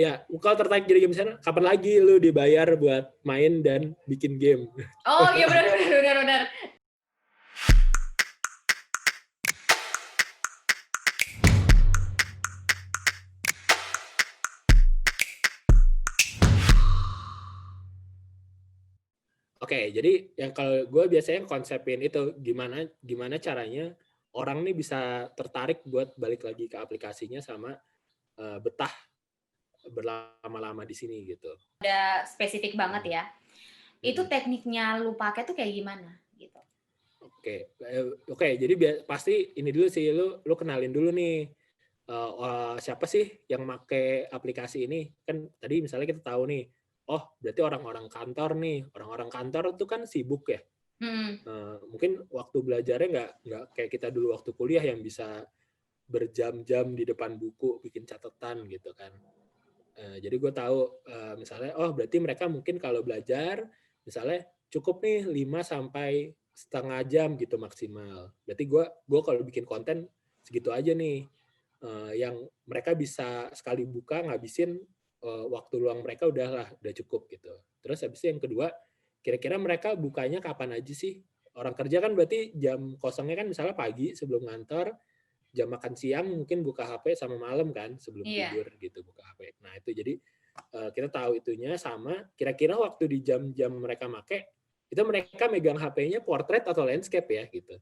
Ya, kalau tertarik jadi game designer, kapan lagi lu dibayar buat main dan bikin game? Oh iya benar. Oke, jadi yang kalau gue biasanya konsepin itu gimana caranya orang nih bisa tertarik buat balik lagi ke aplikasinya sama betah berlama-lama di sini gitu. Udah spesifik banget ya. Itu Mm-mm. tekniknya lu pakai tuh kayak gimana gitu? Oke, jadi pasti ini dulu sih lu kenalin dulu nih siapa sih yang make aplikasi ini. Kan tadi misalnya kita tahu nih, oh berarti orang-orang kantor nih, orang-orang kantor tuh kan sibuk ya. Mungkin waktu belajarnya nggak kayak kita dulu waktu kuliah yang bisa berjam-jam di depan buku bikin catatan gitu kan. Jadi gue tahu misalnya oh berarti mereka mungkin kalau belajar misalnya cukup nih 5 sampai setengah jam gitu maksimal. Berarti gue kalau bikin konten segitu aja nih. Yang mereka bisa sekali buka ngabisin waktu luang mereka udah cukup gitu. Terus habis itu yang kedua, kira-kira mereka bukanya kapan aja sih? Orang kerja kan berarti jam kosongnya kan misalnya pagi sebelum ngantor, jam makan siang mungkin buka HP sama malam kan sebelum Iya. tidur gitu buka HP. Nah itu jadi kita tahu itunya sama kira-kira waktu di jam-jam mereka make itu mereka megang HP-nya portrait atau landscape ya gitu.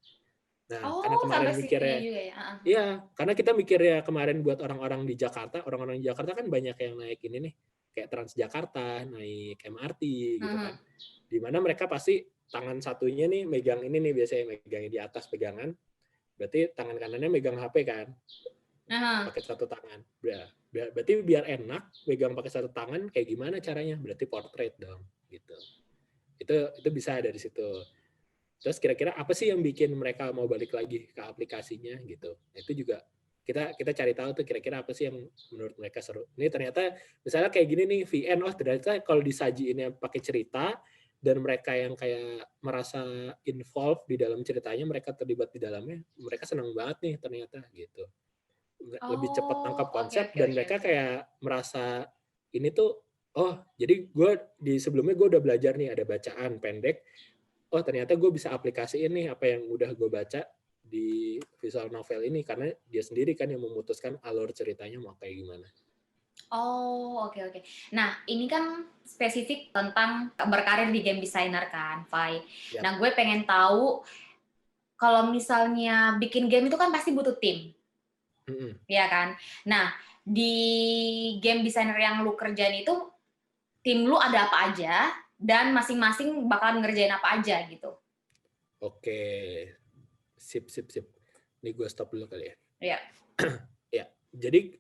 Nah karena Oh, kemarin sampai segitunya mikirnya juga ya? iya karena kita mikirnya kemarin buat orang-orang di Jakarta, orang-orang di Jakarta kan banyak yang naik ini nih kayak Transjakarta, naik MRT gitu kan. Dimana mereka pasti tangan satunya nih megang ini nih biasanya megangnya di atas pegangan, berarti tangan kanannya megang HP kan pakai satu tangan. Berarti biar enak pegang pakai satu tangan kayak gimana caranya? Berarti portrait dong gitu. Itu bisa dari situ. Terus kira-kira apa sih yang bikin mereka mau balik lagi ke aplikasinya gitu. Itu juga kita cari tahu tuh kira-kira apa sih yang menurut mereka seru. Ini ternyata misalnya kayak gini nih VN, oh ternyata kalau disajiinnya pakai cerita dan mereka yang kayak merasa involved di dalam ceritanya, mereka terlibat di dalamnya, mereka senang banget nih ternyata gitu. Lebih cepat tangkap Oh, oke konsep oke dan oke mereka oke. kayak merasa ini tuh oh jadi gue di sebelumnya gue udah belajar nih ada bacaan pendek, oh ternyata gue bisa aplikasiin nih apa yang udah gue baca di visual novel ini karena dia sendiri kan yang memutuskan alur ceritanya mau kayak gimana. Oh, oke oke. Nah, ini kan spesifik tentang berkarir di game designer kan, Fai. Yap. Nah, gue pengen tahu kalau misalnya bikin game itu kan pasti butuh tim, Mm-mm. ya kan? Nah, di game designer yang lu kerjain itu, tim lu ada apa aja, dan masing-masing bakalan ngerjain apa aja gitu? Oke, sip. Ini gue stop dulu kali ya. Ya. Ya, jadi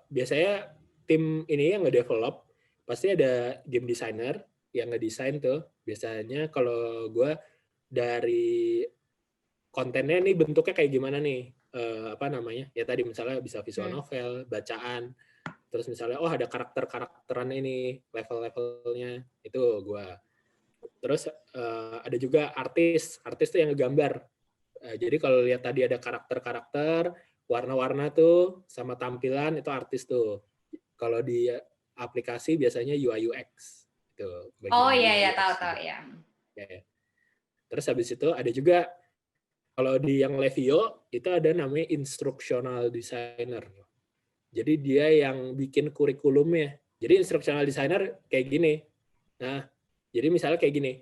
biasanya tim ini yang nge-develop pasti ada game designer yang ngedesain tuh. Biasanya kalau gue dari kontennya nih bentuknya kayak gimana nih? Apa namanya? Ya tadi misalnya bisa visual Hmm. novel, bacaan, terus misalnya oh ada karakter-karakteran ini, level-levelnya itu gue. Terus ada juga artis tuh yang ngegambar. Jadi kalau lihat tadi ada karakter-karakter, warna-warna tuh sama tampilan itu artis tuh. Kalau di aplikasi biasanya UI UX itu Oh bagian iya UI ya, UX tahu-tahu juga. ya. Ya. Terus habis itu ada juga kalau di yang Levio itu ada namanya instructional designer. Jadi dia yang bikin kurikulumnya. Jadi instructional designer kayak gini. Nah, jadi misalnya kayak gini.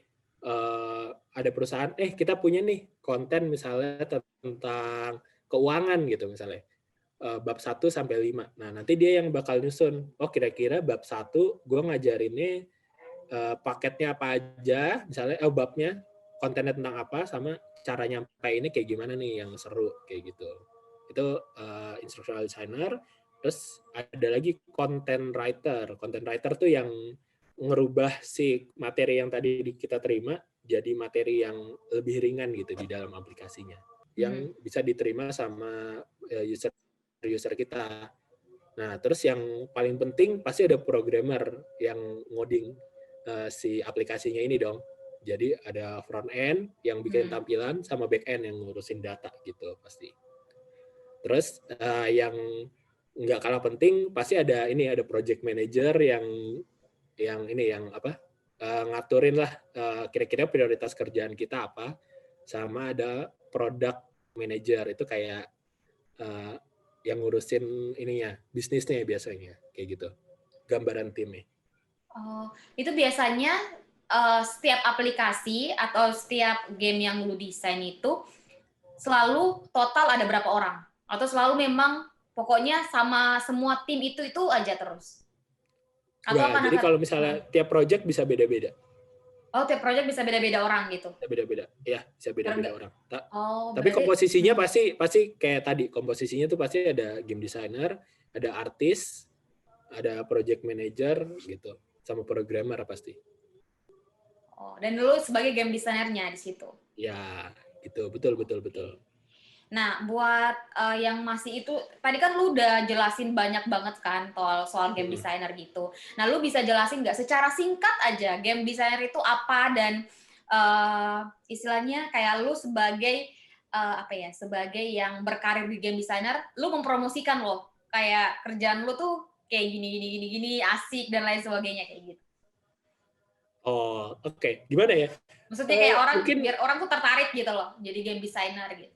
Ada perusahaan, kita punya nih konten misalnya tentang keuangan gitu misalnya. Bab 1 sampai 5. Nah, nanti dia yang bakal nyusun. Oh, kira-kira bab 1 gue ngajarinnya paketnya apa aja, misalnya babnya kontennya tentang apa sama cara nyampe ini kayak gimana nih yang seru kayak gitu. Itu instructional designer. Terus ada lagi content writer. Content writer tuh yang ngerubah si materi yang tadi kita terima jadi materi yang lebih ringan gitu di dalam aplikasinya. Yang bisa diterima sama user kita. Nah, terus yang paling penting pasti ada programmer yang ngoding si aplikasinya ini dong. Jadi ada front end yang bikin tampilan sama back end yang ngurusin data gitu pasti. Terus yang nggak kalah penting pasti ada project manager yang ngaturin lah kira-kira prioritas kerjaan kita apa, sama ada product manager itu kayak yang ngurusin ininya bisnisnya biasanya kayak gitu, gambaran timnya. Oh, itu biasanya setiap aplikasi atau setiap game yang lu desain itu selalu total ada berapa orang? Atau selalu memang pokoknya sama semua tim itu aja terus? Atau Nggak, jadi kalau misalnya tiap project bisa beda-beda. Oh, tiap project bisa beda-beda orang gitu? Bisa beda-beda, ya bisa beda-beda orang. Tapi berarti, komposisinya pasti kayak tadi, komposisinya tuh pasti ada game designer, ada artis, ada project manager gitu, sama programmer pasti. Oh, dan dulu sebagai game designernya di situ? Ya, gitu, betul. Nah, buat yang masih itu, tadi kan lu udah jelasin banyak banget kan soal game designer gitu. Nah, lu bisa jelasin nggak secara singkat aja game designer itu apa, dan istilahnya kayak lu sebagai sebagai yang berkarir di game designer, lu mempromosikan loh kayak kerjaan lu tuh kayak gini asik dan lain sebagainya kayak gitu. Oh, oke. Gimana ya? Maksudnya kayak mungkin, biar orang tuh tertarik gitu loh jadi game designer gitu.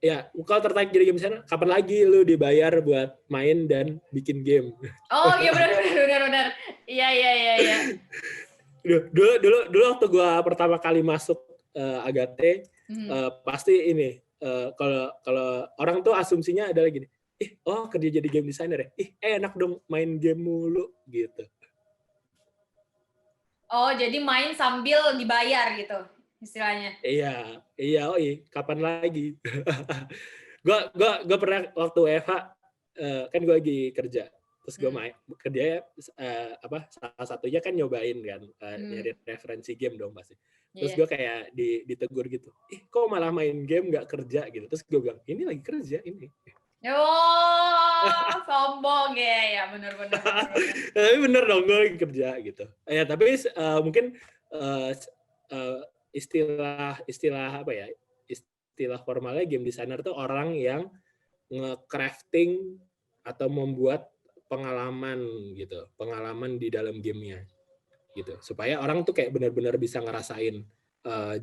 Ya, kalau tertarik jadi game designer, kapan lagi lu dibayar buat main dan bikin game? Oh iya benar. Iya. Dulu waktu gua pertama kali masuk Agate, pasti ini kalau orang tuh asumsinya adalah gini, kerja jadi game designer ya, enak dong main game mulu gitu. Oh, jadi main sambil dibayar gitu istilahnya. Iya, kapan lagi? Gue pernah waktu WFH, kan gue lagi kerja, terus gue main kerja salah satunya kan nyobain kan, nyari referensi game dong pasti. Terus gue kayak ditegur gitu, kok malah main game nggak kerja gitu. Terus gue bilang, ini lagi kerja ini. Oh, sombong ya benar. Tapi bener dong, gue lagi kerja gitu. Ya tapi mungkin istilah apa ya? Istilah formalnya game designer tuh orang yang nge-crafting atau membuat pengalaman gitu, pengalaman di dalam gamenya gitu, supaya orang tuh kayak benar-benar bisa ngerasain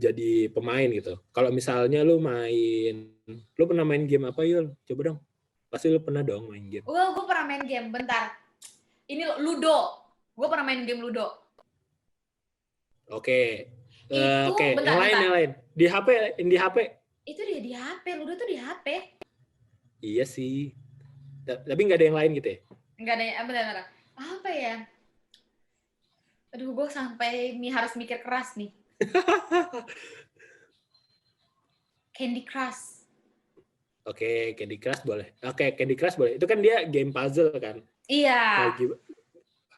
jadi pemain gitu. Kalau misalnya lu pernah main game apa Yul? Coba dong. Pasti lu pernah dong main game. Gue pernah main game, bentar. Ini Ludo. Gue pernah main game Ludo. Oke. Oke, bentar. Yang lain. Di HP. Itu dia di HP, Ludo tuh di HP. Iya sih. Tapi nggak ada yang lain gitu ya? Nggak ada yang, bentar. Apa ya? Aduh, gue sampai harus mikir keras nih. Candy Crush. Oke, Candy Crush boleh. Candy Crush boleh. Itu kan dia game puzzle kan? Iya.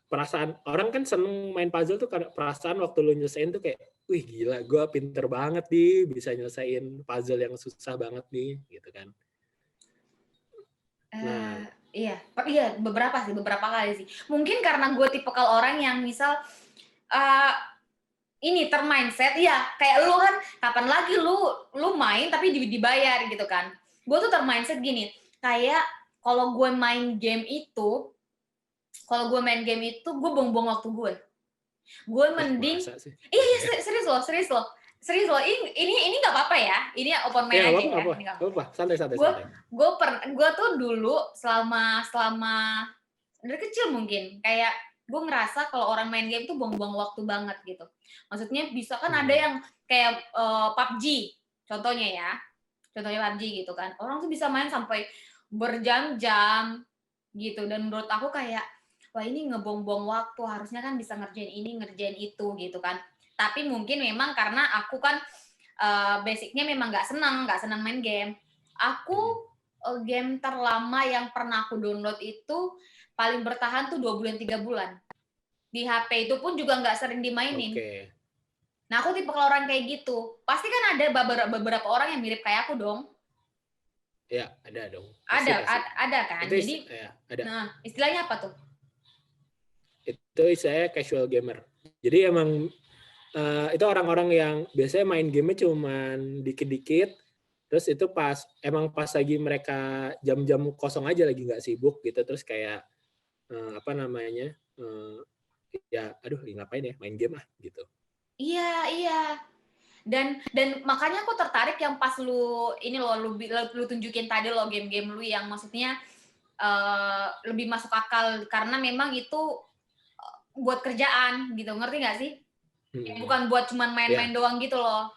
Perasaan orang kan seneng main puzzle tuh karena perasaan waktu lu nyelesain tuh kayak, wih gila, gue pinter banget nih bisa nyelesain puzzle yang susah banget nih, gitu kan? Iya, beberapa kali sih. Mungkin karena gue tipikal orang yang misal ini termindset, ya kayak lu kan kapan lagi lu main tapi dibayar gitu kan. Gue tuh termindset gini, kayak kalau gue main game itu gue buang-buang waktu gue. Gue mending serius loh. Ini nggak apa-apa ya. Ini open mind aja ya. Apa? Santai. Gue tuh dulu selama dari kecil mungkin kayak gue ngerasa kalau orang main game tuh buang-buang waktu banget gitu. Maksudnya bisa kan ada yang kayak PUBG contohnya PUBG gitu kan. Orang tuh bisa main sampai berjam-jam gitu, dan menurut aku kayak wah ini ngebuang-buang waktu, harusnya kan bisa ngerjain ini ngerjain itu gitu kan. Tapi mungkin memang karena aku kan basicnya memang nggak senang main game. Aku game terlama yang pernah aku download itu paling bertahan tuh 2 bulan 3 bulan. Di HP itu pun juga nggak sering dimainin. Nah aku tipe orang kayak gitu. Pasti kan ada beberapa orang yang mirip kayak aku dong. Ya, ada dong. Ada kan. Itu jadi ada. Nah, istilahnya apa tuh? Itu saya casual gamer. Jadi emang itu orang-orang yang biasanya main game-nya cuman dikit-dikit, Terus itu emang pas lagi mereka jam-jam kosong aja, lagi nggak sibuk gitu, terus kayak apa namanya, ya aduh ngapain ya, main game gitu. Iya, iya. Dan makanya aku tertarik yang pas lu ini loh, lu tunjukin tadi loh game-game lu yang maksudnya lebih masuk akal karena memang itu buat kerjaan gitu, ngerti nggak sih? Bukan buat cuman main-main doang gitu loh.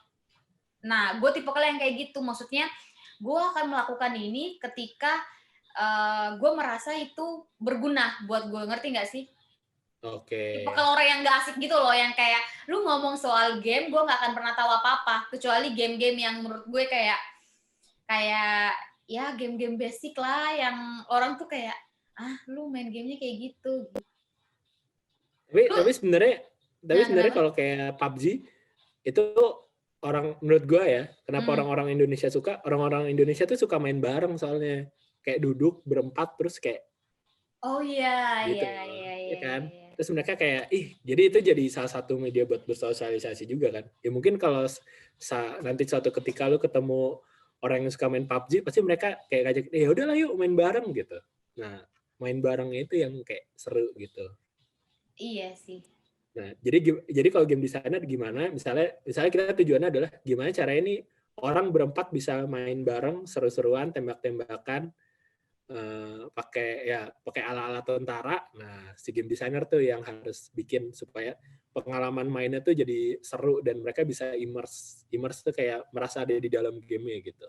Nah, gue tipe yang kayak gitu, maksudnya gue akan melakukan ini ketika gue merasa itu berguna buat gue, ngerti nggak sih? Oke. Kalau orang yang nggak asik gitu loh, yang kayak lu ngomong soal game, gue nggak akan pernah tahu apa-apa, kecuali game-game yang menurut gue kayak ya game-game basic lah, yang orang tuh kayak lu main gamenya kayak gitu. Tapi sebenarnya Kenapa? kalau kayak PUBG itu menurut gue ya, kenapa orang-orang Indonesia suka? Orang-orang Indonesia tuh suka main bareng soalnya, kayak duduk berempat terus kayak Oh iya, gitu, iya. ya kan? Terus mereka kayak, jadi itu jadi salah satu media buat bersosialisasi juga kan? Ya mungkin kalau nanti suatu ketika lu ketemu orang yang suka main PUBG, pasti mereka kayak ngajak, ya udahlah yuk main bareng gitu. Nah, main barengnya itu yang kayak seru gitu. Iya sih. Nah, jadi kalau game designer gimana? Misalnya kita tujuannya adalah gimana caranya ini orang berempat bisa main bareng, seru-seruan, tembak-tembakan, pakai ala-ala tentara. Nah, si game designer tuh yang harus bikin supaya pengalaman mainnya tuh jadi seru dan mereka bisa immerse tuh kayak merasa ada di dalam gamenya gitu.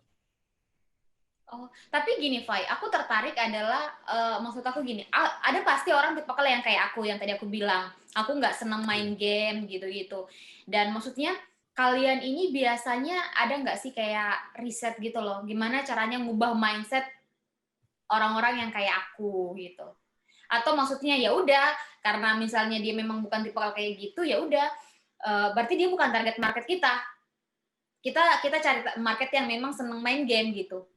Oh, tapi gini, Fai, aku tertarik adalah maksud aku gini, ada pasti orang tipe yang kayak aku yang tadi aku bilang, aku nggak seneng main game gitu-gitu. Dan maksudnya kalian ini biasanya ada nggak sih kayak riset gitu loh, gimana caranya ngubah mindset orang-orang yang kayak aku gitu. Atau maksudnya ya udah, karena misalnya dia memang bukan tipe kayak gitu, ya udah, berarti dia bukan target market kita. Kita cari market yang memang seneng main game gitu.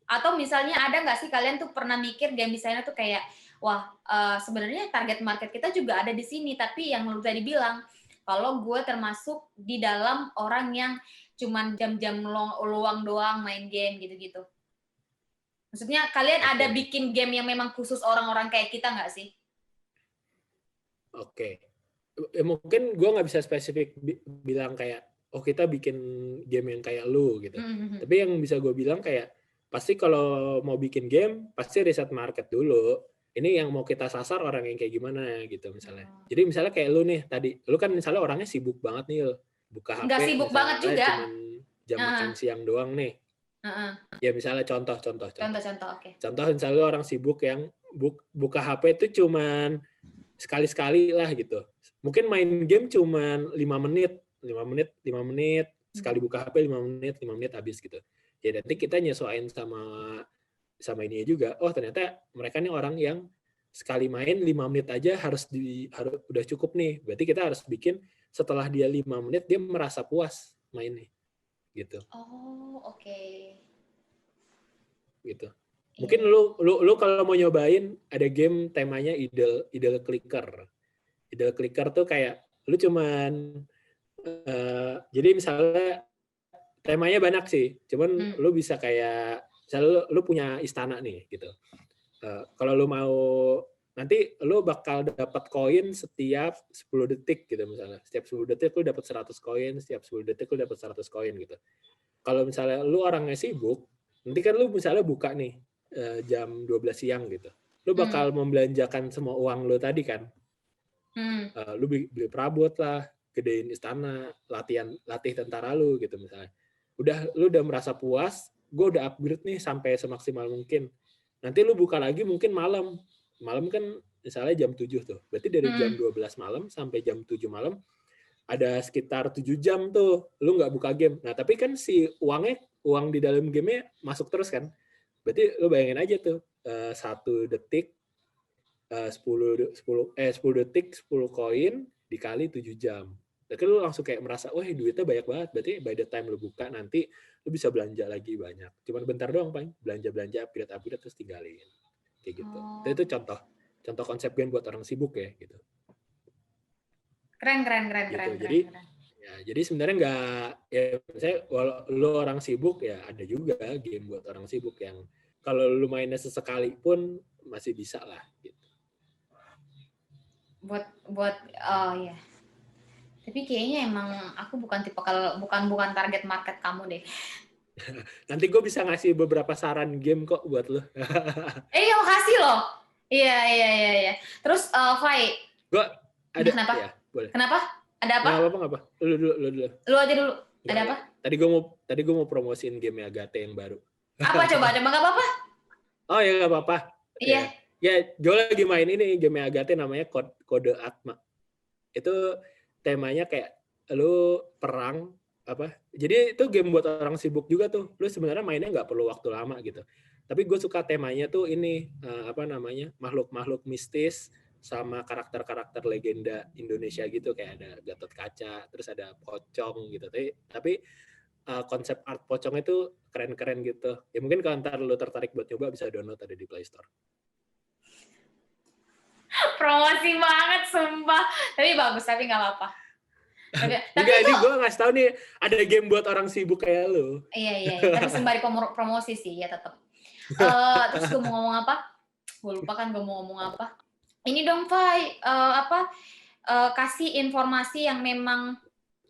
Atau misalnya ada nggak sih kalian tuh pernah mikir game designer tuh kayak, wah sebenarnya target market kita juga ada di sini, tapi yang lu tadi bilang, kalau gue termasuk di dalam orang yang cuman jam-jam luang doang main game gitu-gitu. Maksudnya kalian ada bikin game yang memang khusus orang-orang kayak kita nggak sih? Oke. Mungkin gue nggak bisa spesifik bilang kayak, kita bikin game yang kayak lu gitu. Tapi yang bisa gue bilang kayak, pasti kalau mau bikin game, pasti riset market dulu. Ini yang mau kita sasar orang yang kayak gimana gitu misalnya. Jadi misalnya kayak lu nih tadi, lu kan misalnya orangnya sibuk banget nih, buka HP Nggak sibuk banget misalnya juga. cuman jam makan siang doang nih. Ya misalnya contoh. Contoh, oke. Contoh misalnya orang sibuk yang buka HP itu cuman sekali-sekali lah gitu. Mungkin main game cuman 5 menit, sekali buka HP 5 menit habis gitu. Ya nanti kita nyesuaiin sama ini juga. Oh, ternyata mereka nih orang yang sekali main 5 menit aja harus udah cukup nih. Berarti kita harus bikin setelah dia 5 menit dia merasa puas mainnya. Gitu. Oh, oke. Gitu. Mungkin lu kalau mau nyobain ada game temanya idle clicker. Idle clicker tuh kayak lu cuman jadi misalnya temanya banyak sih, cuman lu bisa kayak misalnya lu punya istana nih gitu. Kalau lu mau nanti lu bakal dapat koin setiap 10 detik gitu misalnya. Setiap 10 detik lu dapat 100 koin, setiap 10 detik lu dapat 100 koin gitu. Kalau misalnya lu orangnya sibuk, nanti kan lu misalnya buka nih jam 12 siang gitu. Lu bakal membelanjakan semua uang lu tadi kan. Lu beli perabot lah, gedein istana, latih tentara lu gitu misalnya. Lu udah merasa puas, gue udah upgrade nih sampai semaksimal mungkin. Nanti lu buka lagi mungkin malam. Malam kan misalnya jam 7 tuh. Berarti dari jam 12 malam sampai jam 7 malam ada sekitar 7 jam tuh lu nggak buka game. Nah, tapi kan si uang di dalam game-nya masuk terus kan. Berarti lu bayangin aja tuh, 1 detik 10 detik 10 koin dikali 7 jam. Tapi lu langsung kayak merasa, wah duitnya banyak banget. Berarti by the time lu buka nanti lu bisa belanja lagi banyak. Cuman bentar doang, Pak. Belanja upgrade terus tinggalin. Kayak gitu. Itu contoh konsep game buat orang sibuk ya gitu. Keren. Gitu. Jadi Ya, jadi sebenarnya nggak, ya misalnya walau lu orang sibuk ya ada juga game buat orang sibuk yang kalau lu mainnya sesekali pun masih bisa lah gitu. Buat oh ya. Tapi kayaknya emang aku bukan target market kamu deh. Nanti gue bisa ngasih beberapa saran game kok buat lu. Iya, makasih loh. Iya. Terus Fai, Gue ada kenapa? ya boleh. Kenapa? Ada apa? Nggak apa. Lu dulu. Lu aja dulu. Ada Nggak, apa? Tadi gue mau promosiin game Agate yang baru. Apa coba? Nggak apa-apa? Oh ya nggak apa-apa. Iya. Ya, gue lagi main ini game Agate namanya Kode Atma. Itu temanya kayak lu perang apa? Jadi itu game buat orang sibuk juga tuh. Lu sebenarnya mainnya nggak perlu waktu lama gitu. Tapi gue suka temanya tuh ini apa namanya? Makhluk-makhluk mistis sama karakter-karakter legenda Indonesia gitu kayak ada Gatot Kaca, terus ada pocong gitu. Tapi konsep art pocong itu keren-keren gitu. Ya mungkin kalau ntar lu tertarik buat nyoba bisa download ada di Play Store. Promosi banget, sumpah. Tapi bagus, tapi nggak apa-apa. Tapi Enggak, itu, ini gue ngasih tahu nih ada game buat orang sibuk kayak lu. iya. Tapi sembari promosi sih, ya tetap. Terus gue mau ngomong apa? Gue lupa kan gue mau ngomong apa. Ini dong, Fai, kasih informasi yang memang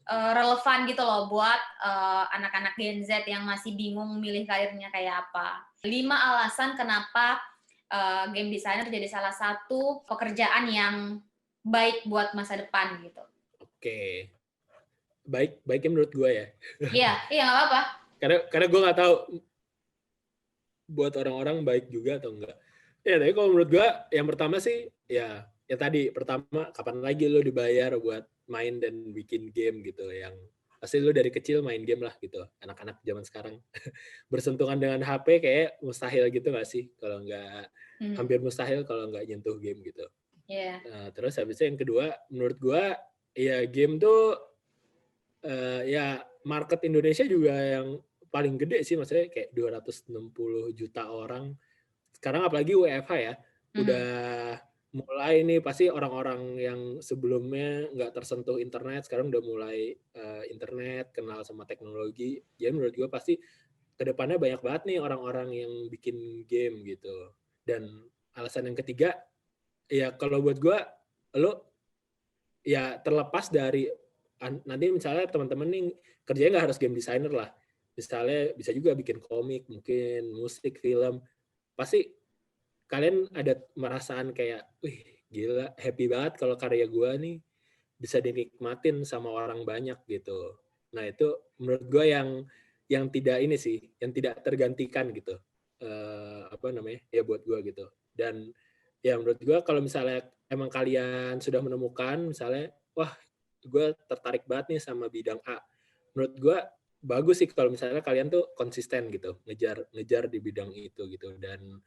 relevan gitu loh buat anak-anak Gen Z yang masih bingung milih karirnya kayak apa. 5 alasan kenapa game designer jadi salah satu pekerjaan yang baik buat masa depan gitu. Oke. Baiknya menurut gue ya. Iya nggak apa-apa. Karena gue nggak tahu buat orang-orang baik juga atau enggak. Ya, tapi kalau menurut gue yang pertama sih ya tadi pertama kapan lagi lo dibayar buat main dan bikin game gitu yang pasti lo dari kecil main game lah gitu. Anak-anak zaman sekarang bersentuhan dengan HP kayak mustahil gitu nggak sih kalau nggak hampir mustahil kalau nggak nyentuh game gitu. Yeah. Nah, terus habis itu yang kedua menurut gue ya game tuh ya market Indonesia juga yang paling gede sih, maksudnya kayak 260 juta orang. Sekarang apalagi WFH ya, udah mulai nih pasti orang-orang yang sebelumnya nggak tersentuh internet, sekarang udah mulai internet, kenal sama teknologi. Jadi menurut gue pasti kedepannya banyak banget nih orang-orang yang bikin game gitu. Dan alasan yang ketiga, ya kalau buat gue, lo ya terlepas dari nanti misalnya teman-teman nih kerjanya nggak harus game designer lah, misalnya bisa juga bikin komik, mungkin musik, film, pasti kalian ada merasaan kayak, wih gila, happy banget kalau karya gue nih bisa dinikmatin sama orang banyak gitu. Nah itu menurut gue yang tidak ini sih, yang tidak tergantikan gitu, apa namanya ya buat gue gitu. Dan ya menurut gue kalau misalnya emang kalian sudah menemukan misalnya, wah gue tertarik banget nih sama bidang A, menurut gue bagus sih kalau misalnya kalian tuh konsisten gitu ngejar di bidang itu gitu. Dan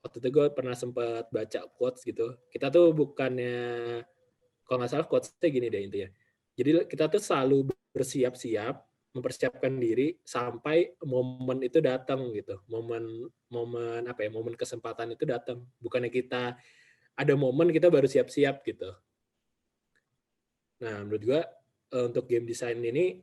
waktu itu gue pernah sempat baca quotes gitu, kita tuh bukannya, kalau nggak salah quotesnya gini deh intinya, jadi kita tuh selalu bersiap-siap mempersiapkan diri sampai momen itu datang gitu, momen apa ya, momen kesempatan itu datang, bukannya kita ada momen kita baru siap-siap gitu. Nah menurut gue untuk game design ini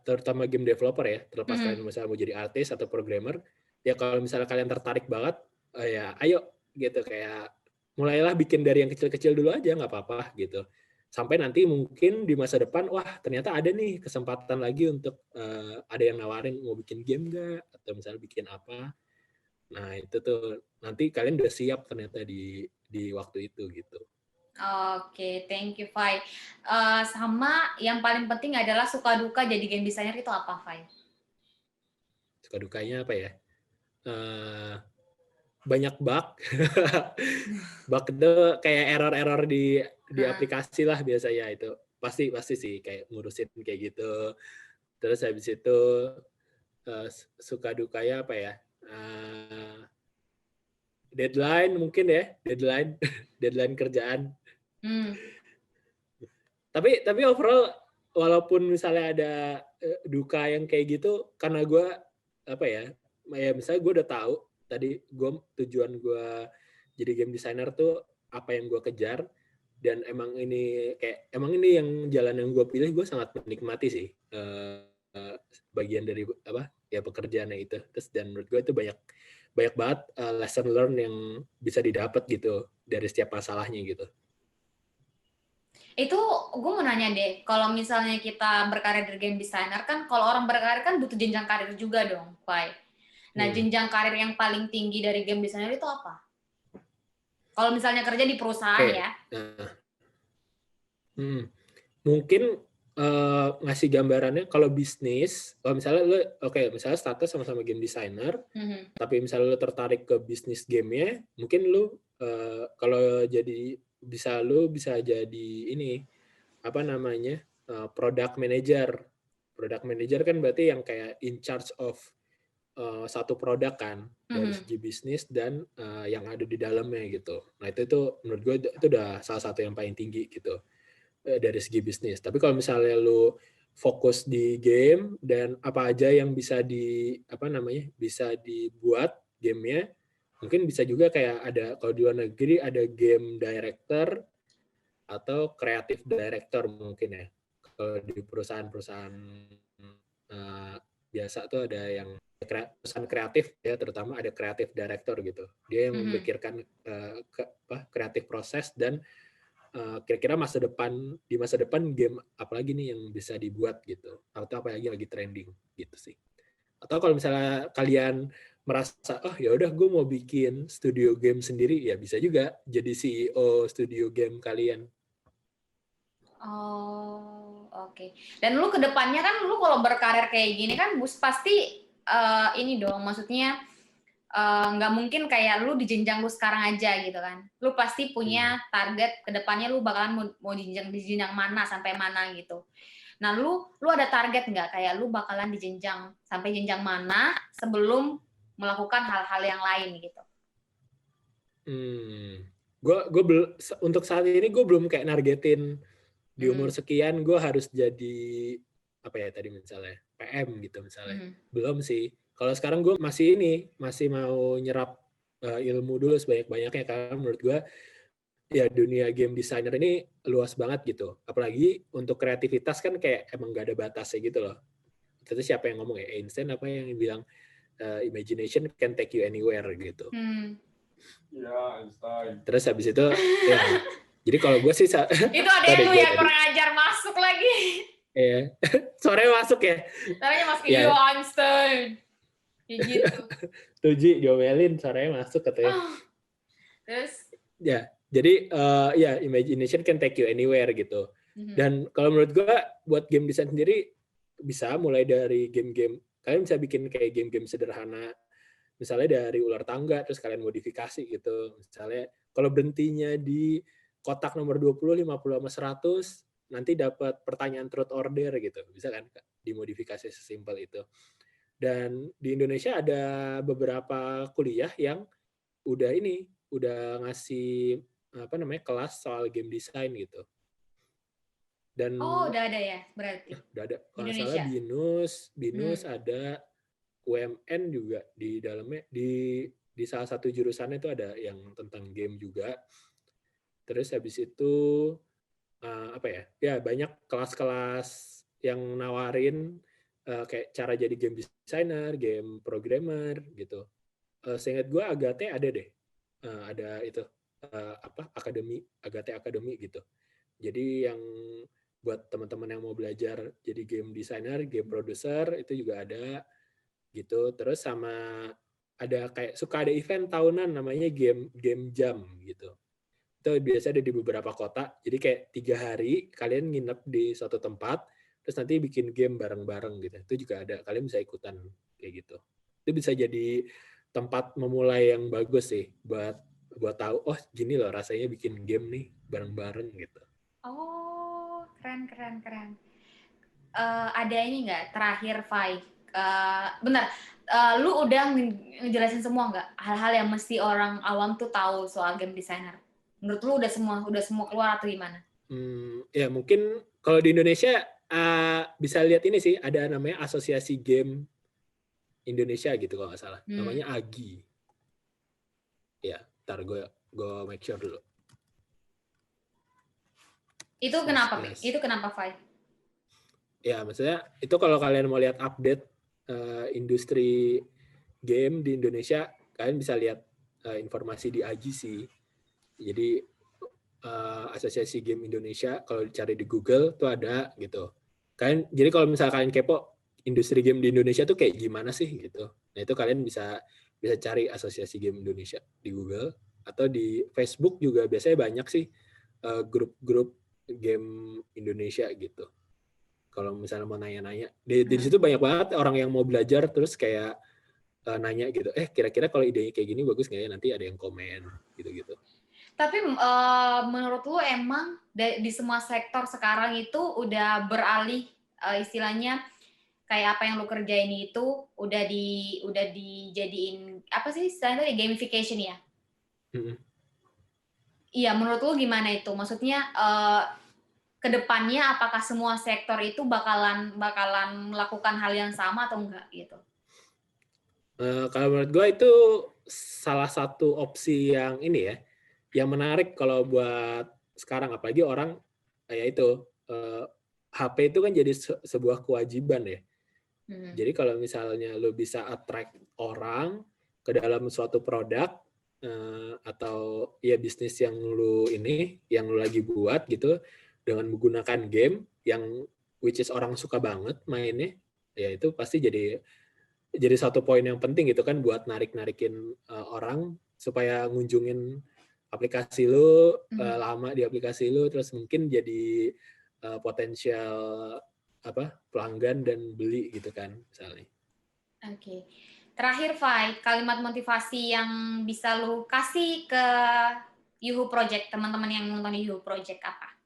terutama game developer ya, terlepas kalian misalnya mau jadi artis atau programmer, ya kalau misalnya kalian tertarik banget, ya ayo gitu, kayak mulailah bikin dari yang kecil-kecil dulu aja, nggak apa-apa gitu. Sampai nanti mungkin di masa depan, wah ternyata ada nih kesempatan lagi untuk ada yang nawarin mau bikin game nggak, atau misalnya bikin apa. Nah itu tuh nanti kalian udah siap ternyata di waktu itu gitu. Oke, thank you, Fai. Sama yang paling penting adalah suka duka jadi game designer itu apa, Fai? Suka dukanya apa ya? Banyak bug. Bug itu kayak error-error di aplikasi lah biasanya, itu pasti sih kayak ngurusin kayak gitu. Terus habis itu suka dukanya apa ya? Deadline mungkin ya, deadline kerjaan. Tapi overall walaupun misalnya ada duka yang kayak gitu, karena gue apa ya misalnya gue udah tahu tadi tujuan gue jadi game designer tuh apa yang gue kejar, Dan emang ini yang jalan yang gue pilih, gue sangat menikmati sih bagian dari pekerjaannya itu. Terus dan menurut gue itu banyak banget lesson learn yang bisa didapat gitu dari setiap masalahnya gitu. Itu gue mau nanya deh, kalau misalnya kita berkarir di game designer kan, kalau orang berkarir kan butuh jenjang karir juga dong, Pai. Nah, jenjang karir yang paling tinggi dari game designer itu apa? Kalau misalnya kerja di perusahaan ya. Mungkin ngasih gambarannya kalau bisnis, kalau misalnya lo misalnya status sama-sama game designer, tapi misalnya lo tertarik ke bisnis gamenya, mungkin lo kalau jadi bisa jadi ini product manager. Product manager kan berarti yang kayak in charge of satu produk kan dari segi bisnis dan yang ada di dalamnya gitu. Nah itu menurut gue itu udah salah satu yang paling tinggi gitu dari segi bisnis. Tapi kalau misalnya lu fokus di game dan apa aja yang bisa bisa dibuat gamenya, mungkin bisa juga kayak ada, kalau di luar negeri ada game director atau creative director mungkin ya. Kalau di perusahaan-perusahaan biasa tuh ada yang perusahaan kreatif ya, terutama ada creative director gitu. Dia yang memikirkan kreatif proses dan kira-kira di masa depan game apalagi nih yang bisa dibuat gitu, atau apa lagi trending gitu sih. Atau kalau misalnya kalian merasa ya udah gue mau bikin studio game sendiri, ya bisa juga jadi CEO studio game kalian. Oh, oke. Dan lu kedepannya kan lu kalau berkarir kayak gini kan pasti ini dong, maksudnya nggak mungkin kayak lu di jenjang lu sekarang aja gitu kan. Lu pasti punya target kedepannya lu bakalan mau di jenjang mana sampai mana gitu. Nah, lu ada target nggak kayak lu bakalan di jenjang sampai jenjang mana sebelum melakukan hal-hal yang lain gitu? Gue untuk saat ini gue belum kayak nargetin di umur sekian gue harus jadi tadi misalnya PM gitu misalnya. Belum sih. Kalau sekarang gue masih mau nyerap ilmu dulu sebanyak-banyaknya, karena menurut gue ya dunia game designer ini luas banget gitu. Apalagi untuk kreativitas kan kayak emang gak ada batasnya gitu loh. Itu siapa yang ngomong ya? Einstein apa yang bilang imagination can take you anywhere gitu. Ya, Einstein. Terus habis itu ya. Jadi kalau gue sih itu ada yang lu ya kurang ajar masuk lagi. Iya. Suaranya masuk ya. Suaranya masuk ya Einstein. Kayak gitu. Tuji diomelin suaranya masuk katanya. Terus ya, jadi ya imagination can take you anywhere gitu. Dan kalau menurut gue buat game design sendiri bisa mulai dari game-game, kalian bisa bikin kayak game-game sederhana, misalnya dari ular tangga terus kalian modifikasi gitu. Misalnya kalau berhentinya di kotak nomor 20, 50 sama 100 nanti dapat pertanyaan truth or dare gitu. Bisa kan dimodifikasi sesimpel itu. Dan di Indonesia ada beberapa kuliah yang udah ngasih kelas soal game design gitu. Dan udah ada ya berarti. Udah ada. Kalau nggak salah BINUS ada, UMN juga di dalamnya, di salah satu jurusannya itu ada yang tentang game juga. Terus habis itu banyak kelas-kelas yang nawarin kayak cara jadi game designer, game programmer gitu. Seingat gue Agate ada deh, ada itu Agate Academy gitu. Jadi yang buat teman-teman yang mau belajar jadi game designer, game producer itu juga ada gitu. Terus sama ada kayak suka ada event tahunan namanya game jam gitu. Itu biasa ada di beberapa kota. Jadi kayak 3 hari kalian nginep di suatu tempat, terus nanti bikin game bareng-bareng gitu. Itu juga ada. Kalian bisa ikutan kayak gitu. Itu bisa jadi tempat memulai yang bagus sih buat tahu gini loh rasanya bikin game nih bareng-bareng gitu. Oh, keren. Ada ini nggak terakhir, Fai? Benar, lu udah ngejelasin semua nggak hal-hal yang mesti orang awam tuh tahu soal game designer? Menurut lu udah semua keluar atau gimana? Ya mungkin kalau di Indonesia bisa lihat ini sih, ada namanya Asosiasi Game Indonesia gitu kalau nggak salah. Namanya AGI. Ya, ntar gue make sure dulu. Itu kenapa, Yes. Itu kenapa, Fai? Ya, maksudnya itu kalau kalian mau lihat update industri game di Indonesia, kalian bisa lihat informasi di AGC. Jadi Asosiasi Game Indonesia, kalau dicari di Google tuh ada gitu. Jadi kalau misalnya kalian kepo industri game di Indonesia tuh kayak gimana sih gitu. Nah itu kalian bisa cari Asosiasi Game Indonesia di Google, atau di Facebook juga biasanya banyak sih grup-grup game Indonesia gitu. Kalau misalnya mau nanya-nanya, di situ banyak banget orang yang mau belajar terus kayak nanya gitu, kira-kira kalau idenya kayak gini bagus nggak ya, nanti ada yang komen gitu-gitu. Tapi menurut lu emang di semua sektor sekarang itu udah beralih istilahnya kayak apa yang lu kerjain itu udah dijadiin apa sih istilahnya gamification ya? Iya, menurut lu gimana itu? Maksudnya kedepannya apakah semua sektor itu bakalan melakukan hal yang sama atau enggak gitu? Kalau menurut gue itu salah satu opsi yang ini ya, yang menarik kalau buat sekarang, apalagi orang ya itu HP itu kan jadi sebuah kewajiban ya. Jadi kalau misalnya lo bisa attract orang ke dalam suatu produk atau ya bisnis yang lo lagi buat gitu, dengan menggunakan game yang which is orang suka banget mainnya, ya itu pasti jadi satu poin yang penting gitu kan, buat narikin orang supaya ngunjungin aplikasi lu, lama di aplikasi lu, terus mungkin jadi potensial pelanggan dan beli gitu kan misalnya. Oke. Terakhir, Fai, kalimat motivasi yang bisa lu kasih ke Yuhu Project, teman-teman yang nonton Yuhu Project apa?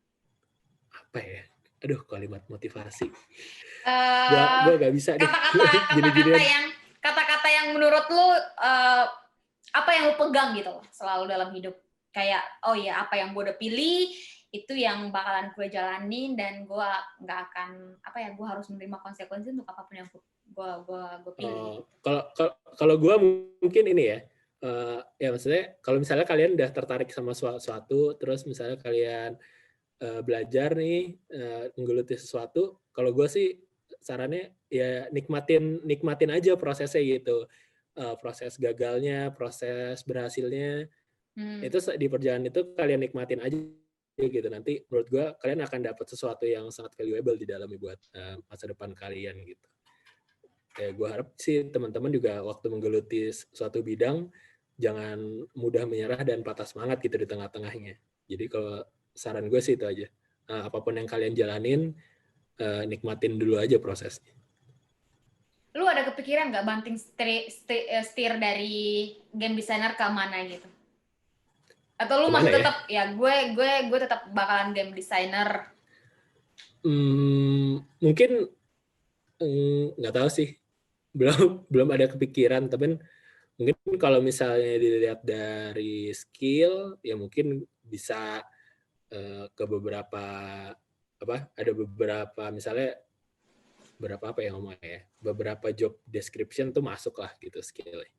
Apa ya? Aduh, kalimat motivasi. Uh, Gua gak bisa deh. Kata-kata yang menurut lu apa yang lu pegang gitu loh selalu dalam hidup. Kayak, oh ya apa yang gue udah pilih itu yang bakalan gue jalanin, dan gue nggak akan gue harus menerima konsekuensi untuk apapun yang gue pilih. Kalau gue mungkin ini ya, ya maksudnya kalau misalnya kalian udah tertarik sama sesuatu, terus misalnya kalian belajar nih menggeluti sesuatu, kalau gue sih sarannya ya nikmatin aja prosesnya gitu, proses gagalnya, proses berhasilnya, itu di perjalanan itu kalian nikmatin aja gitu. Nanti menurut gue kalian akan dapat sesuatu yang sangat valuable di dalamnya buat masa depan kalian gitu. Ya gue harap sih teman-teman juga waktu menggeluti suatu bidang jangan mudah menyerah dan patah semangat gitu di tengah-tengahnya. Jadi kalau saran gue sih itu aja. Apapun yang kalian jalanin, nikmatin dulu aja prosesnya. Lu ada kepikiran nggak banting setir dari game designer ke mana gitu? Atau lu masih tetap ya gue tetap bakalan game designer? Mungkin nggak tahu sih, belum ada kepikiran, tapi mungkin kalau misalnya dilihat dari skill ya mungkin bisa ke beberapa ada beberapa misalnya beberapa job description tuh masuk lah gitu skillnya.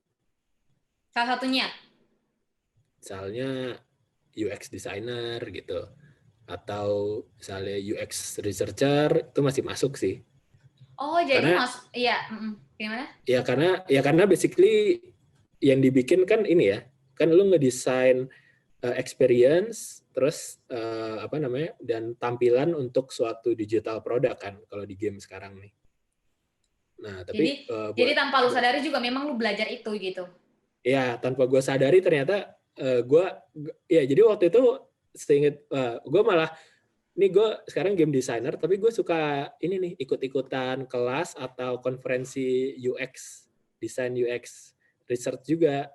Salah satunya? Misalnya UX designer gitu, atau misalnya UX researcher itu masih masuk sih. Oh jadi gimana? Ya karena basically yang dibikin kan ini ya, kan lu ngedesain experience terus dan tampilan untuk suatu digital produk kan kalau di game sekarang nih. Nah tapi jadi tanpa lu sadari juga memang lu belajar itu gitu. Ya tanpa gue sadari ternyata jadi waktu itu seinget gue malah ini gue sekarang game designer tapi gue suka ini nih ikut-ikutan kelas atau konferensi UX, desain UX research juga,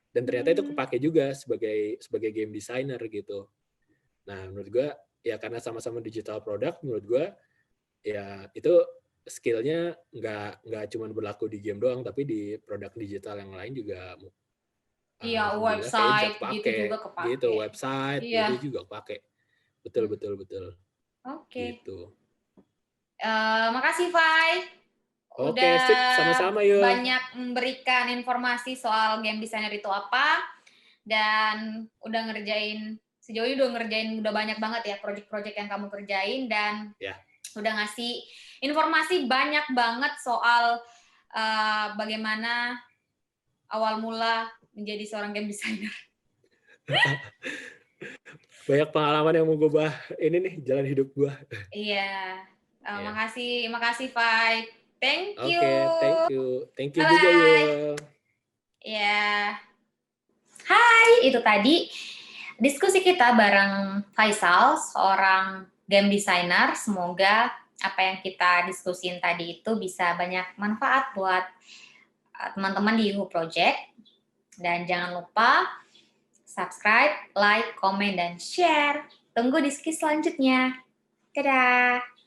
dan ternyata itu kepake juga sebagai game designer gitu. Nah menurut gue ya karena sama-sama digital product, menurut gue ya itu skillnya nggak cuma berlaku di game doang tapi di produk digital yang lain juga. Iya, website gitu juga kepake. Gitu, website gitu juga kepake. Betul. Oke. Gitu. Makasih, Fai. Oke, sip, sama-sama yuk. Banyak memberikan informasi soal game designer itu apa, dan udah ngerjain sejauh ini udah banyak banget ya project-project yang kamu kerjain dan udah ngasih informasi banyak banget soal bagaimana awal mula menjadi seorang game designer. Banyak pengalaman yang mau gue bahas ini nih, jalan hidup gue. Iya. Makasih Fai. Thank you. Oke, thank you. Thank you Bye. juga, Yul. Ya. Hai, itu tadi diskusi kita bareng Faisal, seorang game designer. Semoga apa yang kita diskusin tadi itu bisa banyak manfaat buat teman-teman di Yuhu Project. Dan jangan lupa subscribe, like, komen, dan share. Tunggu diskusi selanjutnya. Dadah!